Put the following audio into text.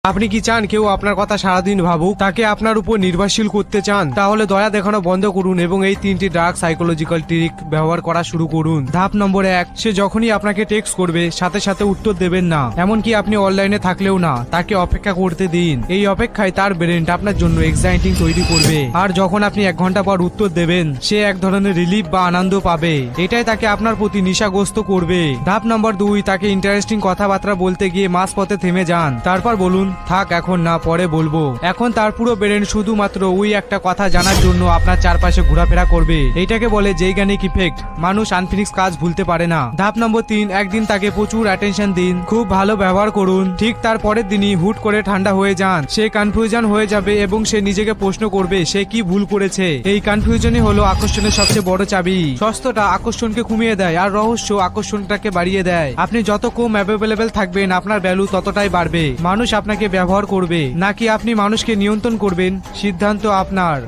আপনি কি চান কেউ আপনার কথা সারাদিন ভাবুক, তাকে আপনার উপর নির্ভরশীল করতে চান? তাহলে দয়া দেখানো বন্ধ করুন এবং এই 3টি ডার্ক সাইকোলজিক্যাল ট্রিক ব্যবহার করা শুরু করুন। ধাপ নম্বর 1, সে যখনই আপনাকে টেক্সট করবে সাথে সাথে উত্তর দেবেন না, এমনকি আপনি অনলাইনে থাকলেও না। তাকে অপেক্ষা করতে দিন। এই অপেক্ষায় তার ব্রেন আপনার জন্য এক্সাইটিং তৈরি করবে, আর যখন আপনি 1 ঘন্টা পর উত্তর দেবেন সে এক ধরনের রিলিফ বা আনন্দ পাবে। এটাই তাকে আপনার প্রতি নেশাগ্রস্ত করবে। ধাপ নম্বর 2, তাকে ইন্টারেস্টিং কথাবার্তা বলতে গিয়ে মাঝপথে থেমে যান। তারপর বলুন, থাক এখন না, পরে বলবো। এখন তার পুরো ব্রেন শুধুমাত্র ওই একটা কথা জানার জন্য আপনার চারপাশে ঘোরাফেরা করবে। এইটাকে বলে জেইগানিক ইফেক্ট। মানুষ আনফিনিক্স কাজ ভুলতে পারে না। ধাপ নম্বর 3, একদিন তাকে প্রচুর অ্যাটেনশন দিন, খুব ভালো ব্যবহার করুন। ঠিক তার পরের দিনই হুট করে ঠান্ডা হয়ে যান। সে কনফিউশন হয়ে যাবে এবং সে নিজেকে প্রশ্ন করবে সে কি ভুল করেছে। এই কনফিউশনই হলো আকর্ষণের সবচেয়ে বড় চাবি। সস্তাটা আকর্ষণকে কমিয়ে দেয় আর রহস্য আকর্ষণটাকে বাড়িয়ে দেয়। আপনি যত কম অ্যাভেলেবেল থাকবেন আপনার ভ্যালু ততটাই বাড়বে। মানুষ আপনাকে ব্যবহার করবে নাকি আপনি মানুষকে নিয়ন্ত্রণ করবেন, সিদ্ধান্ত আপনার।